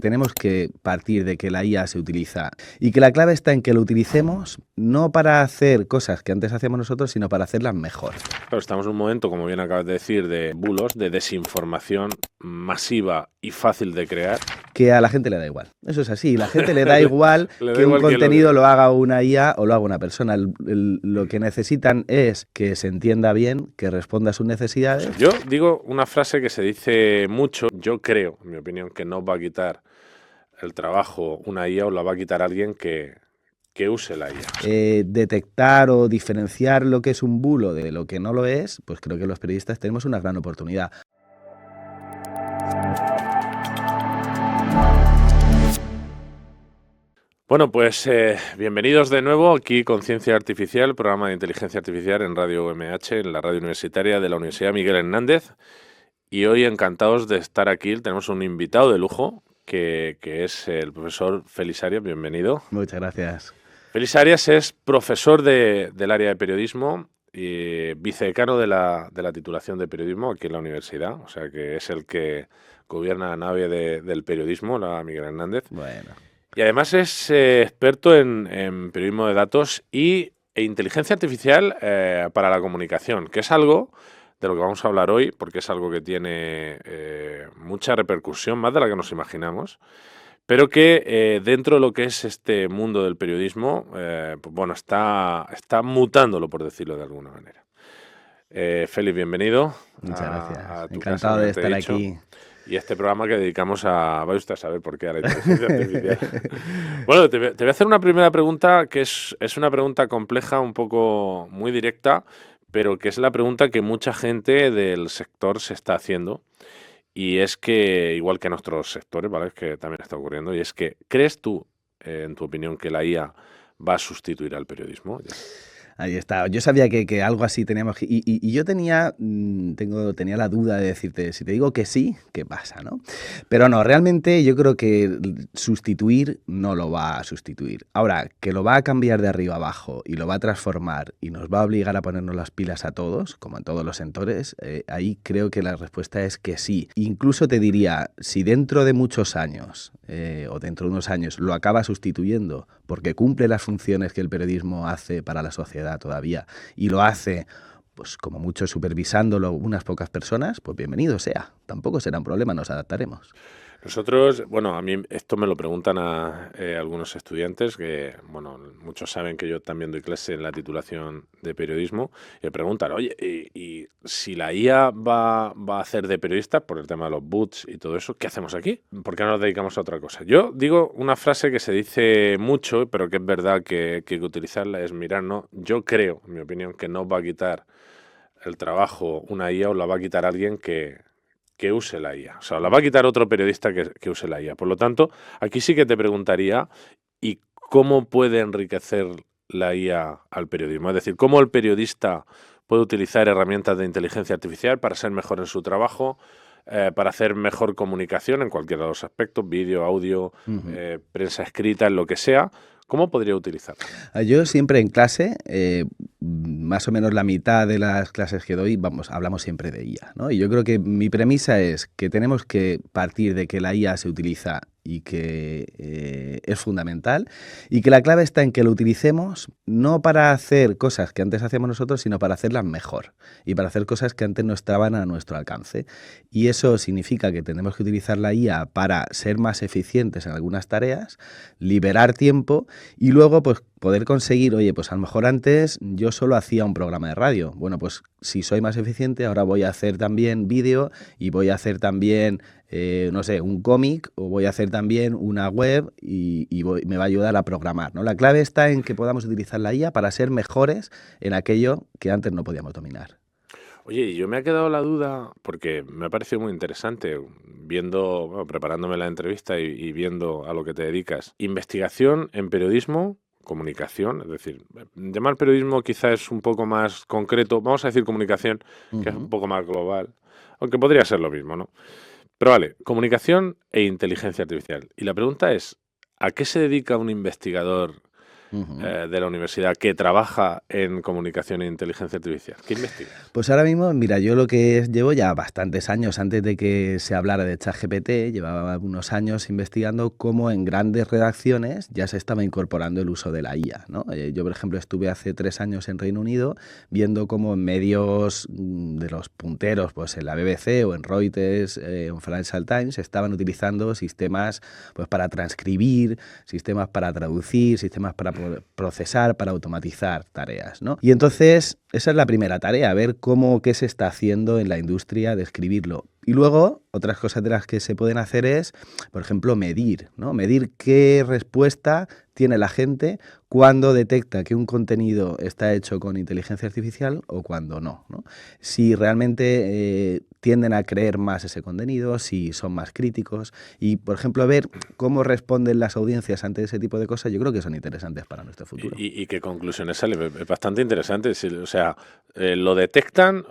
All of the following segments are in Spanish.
Tenemos que partir de que la IA se utiliza y que la clave está en que lo utilicemos no para hacer cosas que antes hacíamos nosotros, sino para hacerlas mejor. Claro, estamos en un momento, como bien acabas de decir, de bulos, de desinformación masiva y fácil de crear. Que a la gente le da igual. Eso es así. La gente le da igual Le da que igual un quién contenido lo lo haga una IA o lo haga una persona. Lo que necesitan es que se entienda bien, que responda a sus necesidades. Yo digo una frase que se dice mucho. Yo creo, en mi opinión, que no va a quitar el trabajo una IA o la va a quitar alguien que use la IA. Detectar o diferenciar lo que es un bulo de lo que no lo es, pues creo que los periodistas tenemos una gran oportunidad. Bueno, pues bienvenidos de nuevo aquí con Ciencia Artificial, programa de inteligencia artificial en Radio UMH, en la radio universitaria de la Universidad Miguel Hernández. Y hoy encantados de estar aquí. Tenemos un invitado de lujo que es el profesor Félix Arias. Bienvenido. Muchas gracias. Félix Arias es profesor del área de periodismo y vicedecano de la titulación de periodismo aquí en la universidad. O sea que es el que gobierna la nave del periodismo, la Miguel Hernández. Bueno. Y además es experto en periodismo de datos e inteligencia artificial para la comunicación, que es algo de lo que vamos a hablar hoy, porque es algo que tiene mucha repercusión, más de la que nos imaginamos, pero que dentro de lo que es este mundo del periodismo, pues bueno, está mutándolo, por decirlo de alguna manera. Félix, bienvenido. Muchas gracias. A tu Encantado casa, de estar aquí. Y este programa que dedicamos vaya usted a saber por qué, a la inteligencia artificial. Bueno, te voy a hacer una primera pregunta que es una pregunta compleja, un poco muy directa, pero que es la pregunta que mucha gente del sector se está haciendo. Y es que, igual que en otros sectores, ¿vale? Es que también está ocurriendo, y es que, ¿crees tú, en tu opinión, que la IA va a sustituir al periodismo? Ahí está. Yo sabía que algo así teníamos que... Y yo tenía la duda de decirte, si te digo que sí, ¿qué pasa, no? Pero no, realmente yo creo que sustituir no lo va a sustituir. Ahora, que lo va a cambiar de arriba abajo y lo va a transformar y nos va a obligar a ponernos las pilas a todos, como en todos los sectores, ahí creo que la respuesta es que sí. Incluso te diría, si dentro de muchos años o dentro de unos años lo acaba sustituyendo porque cumple las funciones que el periodismo hace para la sociedad todavía y lo hace, pues como mucho supervisándolo unas pocas personas, pues bienvenido sea. Tampoco será un problema, nos adaptaremos. Nosotros, bueno, a mí esto me lo preguntan a algunos estudiantes, que, bueno, muchos saben que yo también doy clase en la titulación de periodismo, y me preguntan, oye, y si la IA va a hacer de periodista por el tema de los bots y todo eso, ¿qué hacemos aquí? ¿Por qué no nos dedicamos a otra cosa? Yo digo una frase que se dice mucho, pero que es verdad que hay que utilizarla, es mirar, ¿no? Yo creo, en mi opinión, que no va a quitar el trabajo una IA o la va a quitar alguien que use la IA. O sea, la va a quitar otro periodista que use la IA. Por lo tanto, aquí sí que te preguntaría, ¿y cómo puede enriquecer la IA al periodismo? Es decir, ¿cómo el periodista puede utilizar herramientas de inteligencia artificial para ser mejor en su trabajo, para hacer mejor comunicación en cualquiera de los aspectos, vídeo, audio, prensa escrita, en lo que sea? ¿Cómo podría utilizarla? Yo siempre en clase, más o menos la mitad de las clases que doy, hablamos siempre de IA, ¿no? Y yo creo que mi premisa es que tenemos que partir de que la IA se utiliza y que es fundamental y que la clave está en que lo utilicemos no para hacer cosas que antes hacíamos nosotros, sino para hacerlas mejor y para hacer cosas que antes no estaban a nuestro alcance. Y eso significa que tenemos que utilizar la IA para ser más eficientes en algunas tareas, liberar tiempo y luego pues poder conseguir, oye, pues a lo mejor antes yo solo hacía un programa de radio. Bueno, pues si soy más eficiente, ahora voy a hacer también vídeo y voy a hacer también no sé, un cómic o voy a hacer también una web y me va a ayudar a programar, ¿no? La clave está en que podamos utilizar la IA para ser mejores en aquello que antes no podíamos dominar. Oye, y yo me ha quedado la duda, porque me ha parecido muy interesante, preparándome la entrevista y viendo a lo que te dedicas. Investigación en periodismo, comunicación, es decir, llamar periodismo quizá es un poco más concreto, vamos a decir comunicación, que es un poco más global, aunque podría ser lo mismo, ¿no? Pero vale, comunicación e inteligencia artificial. Y la pregunta es, ¿a qué se dedica un investigador de la universidad que trabaja en comunicación e inteligencia artificial? ¿Qué investiga? Pues ahora mismo, mira, yo lo que llevo ya bastantes años, antes de que se hablara de ChatGPT, llevaba unos años investigando cómo en grandes redacciones ya se estaba incorporando el uso de la IA, ¿no? Yo, por ejemplo, estuve hace 3 años en Reino Unido viendo cómo en medios de los punteros, pues en la BBC o en Reuters, en Financial Times, estaban utilizando sistemas pues para transcribir, sistemas para traducir, sistemas para procesar, para automatizar tareas, ¿no? Y entonces esa es la primera tarea, ver qué se está haciendo en la industria de escribirlo. Y luego, otras cosas de las que se pueden hacer es, por ejemplo, medir, ¿no? Medir qué respuesta tiene la gente cuando detecta que un contenido está hecho con inteligencia artificial o cuando no, ¿no? Si realmente tienden a creer más ese contenido, si son más críticos y, por ejemplo, ver cómo responden las audiencias ante ese tipo de cosas, yo creo que son interesantes para nuestro futuro. ¿Y qué conclusiones sale? Es bastante interesante. O sea, lo detectan,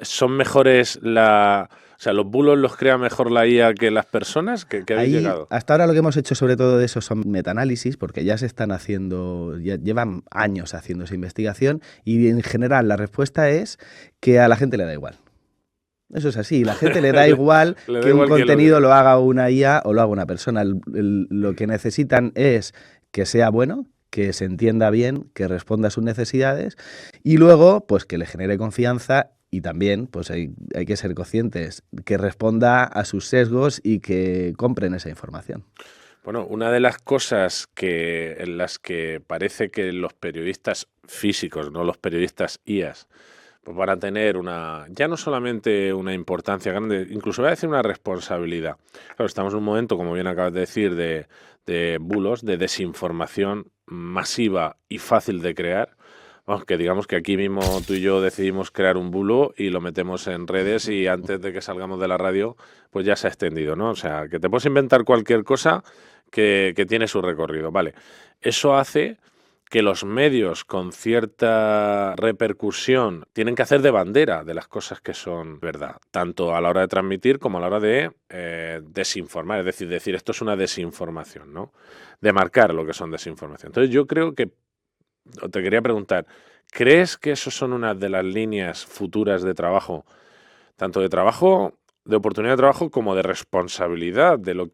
son mejores o sea, los bulos los crea mejor la IA que las personas. ¿Qué habéis llegado? Hasta ahora lo que hemos hecho sobre todo de eso son metaanálisis, porque ya se están haciendo, ya llevan años haciendo esa investigación y en general la respuesta es que a la gente le da igual. Eso es así, la gente le da igual que un contenido lo haga una IA o lo haga una persona. Lo que necesitan es que sea bueno, que se entienda bien, que responda a sus necesidades y luego pues que le genere confianza. Y también pues hay que ser conscientes, que responda a sus sesgos y que compren esa información. Bueno, una de las cosas en las que parece que los periodistas físicos, no los periodistas IAs, pues van a tener ya no solamente una importancia grande, incluso voy a decir una responsabilidad. Claro, estamos en un momento, como bien acabas de decir, de bulos, de desinformación masiva y fácil de crear. Vamos, que digamos que aquí mismo tú y yo decidimos crear un bulo y lo metemos en redes y antes de que salgamos de la radio, pues ya se ha extendido, ¿no? O sea, que te puedes inventar cualquier cosa que tiene su recorrido, ¿vale? Eso hace que los medios con cierta repercusión tienen que hacer de bandera de las cosas que son verdad, tanto a la hora de transmitir como a la hora de desinformar, es decir, esto es una desinformación, ¿no? De marcar lo que son desinformación. Entonces yo creo que te quería preguntar, ¿crees que eso son una de las líneas futuras de trabajo, tanto de trabajo, de oportunidad de trabajo, como de responsabilidad del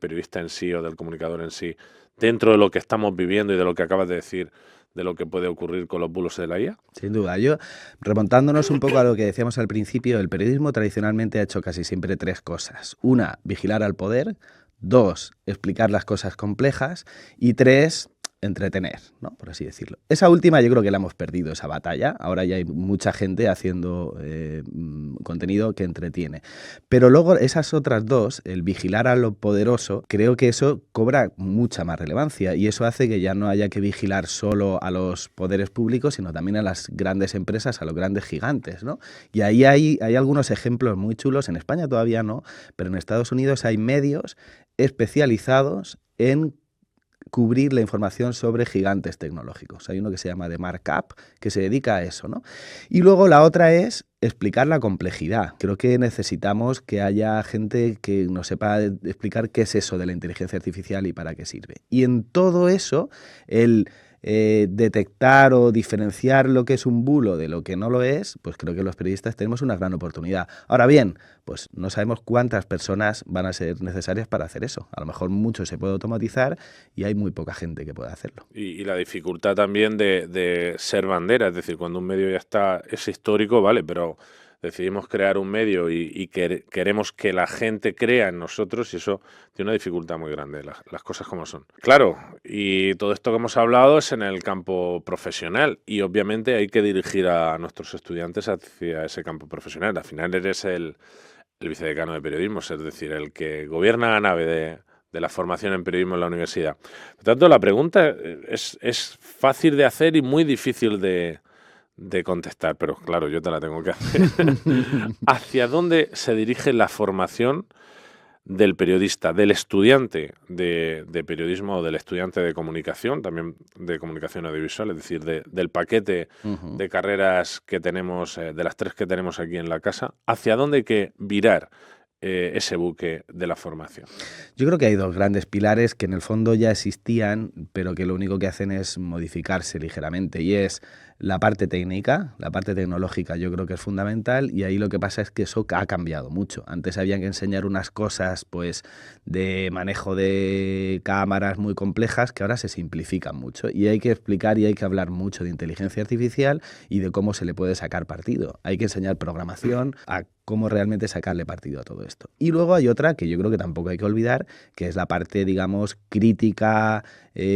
periodista en sí o del comunicador en sí, dentro de lo que estamos viviendo y de lo que acabas de decir, de lo que puede ocurrir con los bulos de la IA? Sin duda. Remontándonos un poco a lo que decíamos al principio, el periodismo tradicionalmente ha hecho casi siempre 3 cosas. 1, vigilar al poder. 2, explicar las cosas complejas. Y 3, entretener, ¿no? Por así decirlo. Esa última yo creo que la hemos perdido, esa batalla. Ahora ya hay mucha gente haciendo contenido que entretiene. Pero luego esas otras 2, el vigilar a lo poderoso, creo que eso cobra mucha más relevancia y eso hace que ya no haya que vigilar solo a los poderes públicos, sino también a las grandes empresas, a los grandes gigantes, ¿no? Y ahí hay algunos ejemplos muy chulos. En España todavía no, pero en Estados Unidos hay medios especializados en cubrir la información sobre gigantes tecnológicos. Hay uno que se llama The Markup, que se dedica a eso, ¿no? Y luego la otra es explicar la complejidad. Creo que necesitamos que haya gente que nos sepa explicar qué es eso de la inteligencia artificial y para qué sirve. Y en todo eso, el detectar o diferenciar lo que es un bulo de lo que no lo es, pues creo que los periodistas tenemos una gran oportunidad. Ahora bien, pues no sabemos cuántas personas van a ser necesarias para hacer eso. A lo mejor mucho se puede automatizar y hay muy poca gente que pueda hacerlo. Y la dificultad también de ser bandera, es decir, cuando un medio ya es histórico, vale, pero decidimos crear un medio y queremos que la gente crea en nosotros y eso tiene una dificultad muy grande, las cosas como son. Claro, y todo esto que hemos hablado es en el campo profesional y obviamente hay que dirigir a nuestros estudiantes hacia ese campo profesional. Al final eres el vicedecano de periodismo, es decir, el que gobierna la nave de la formación en periodismo en la universidad. Por tanto, la pregunta es fácil de hacer y muy difícil de contestar, pero claro, yo te la tengo que hacer. ¿Hacia dónde se dirige la formación del periodista, del estudiante de periodismo o del estudiante de comunicación, también de comunicación audiovisual, es decir, del paquete de carreras que tenemos, de las 3 que tenemos aquí en la casa? ¿Hacia dónde hay que virar ese buque de la formación? Yo creo que hay dos grandes pilares que en el fondo ya existían, pero que lo único que hacen es modificarse ligeramente, y es la parte técnica, la parte tecnológica yo creo que es fundamental, y ahí lo que pasa es que eso ha cambiado mucho. Antes había que enseñar unas cosas pues de manejo de cámaras muy complejas que ahora se simplifican mucho, y hay que explicar y hay que hablar mucho de inteligencia artificial y de cómo se le puede sacar partido. Hay que enseñar programación, a cómo realmente sacarle partido a todo esto. Y luego hay otra que yo creo que tampoco hay que olvidar, que es la parte, digamos, crítica,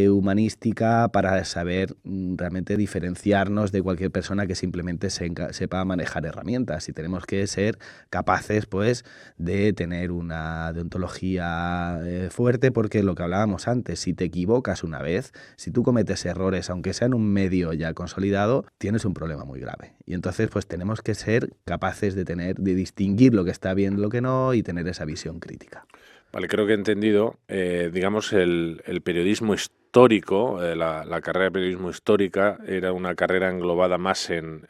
humanística, para saber realmente diferenciarnos de cualquier persona que simplemente sepa manejar herramientas. Y tenemos que ser capaces, pues, de tener una deontología fuerte, porque lo que hablábamos antes, si te equivocas una vez, si tú cometes errores, aunque sea en un medio ya consolidado, tienes un problema muy grave. Y entonces, pues, tenemos que ser capaces de distinguir lo que está bien, lo que no, y tener esa visión crítica. Vale, creo que he entendido, digamos, el periodismo histórico, la carrera de periodismo histórica era una carrera englobada más en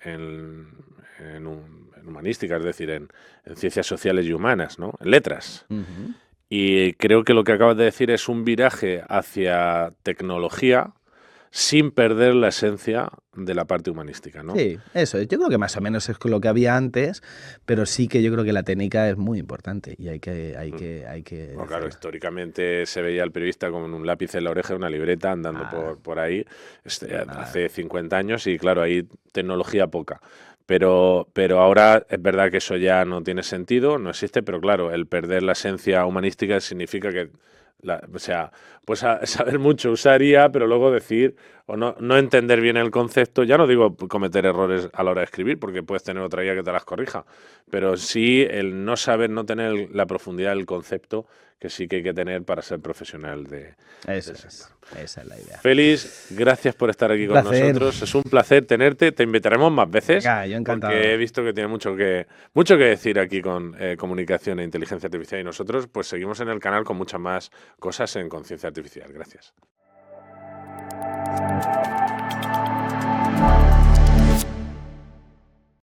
humanística, es decir, en ciencias sociales y humanas, ¿no? En letras. Uh-huh. Y creo que lo que acabas de decir es un viraje hacia tecnología sin perder la esencia de la parte humanística, ¿no? Sí, eso. Yo creo que más o menos es lo que había antes, pero sí que yo creo que la técnica es muy importante y hay que Bueno, claro, históricamente se veía al periodista con un lápiz en la oreja y una libreta andando por ahí hace 50 años, y claro, hay tecnología poca. Pero ahora es verdad que eso ya no tiene sentido, no existe, pero claro, el perder la esencia humanística significa que, o sea, pues saber mucho usar IA, pero luego decir o no entender bien el concepto. Ya no digo cometer errores a la hora de escribir, porque puedes tener otra IA que te las corrija, pero sí el no saber, no tener la profundidad del concepto que sí que hay que tener para ser profesional de Eso esa es la idea. Félix, gracias por estar aquí con nosotros. Es un placer tenerte. Te invitaremos más veces. Venga, yo encantado. Porque he visto que tiene mucho que decir aquí con comunicación e inteligencia artificial, y nosotros pues seguimos en el canal con muchas más cosas en conciencia artificial. Gracias.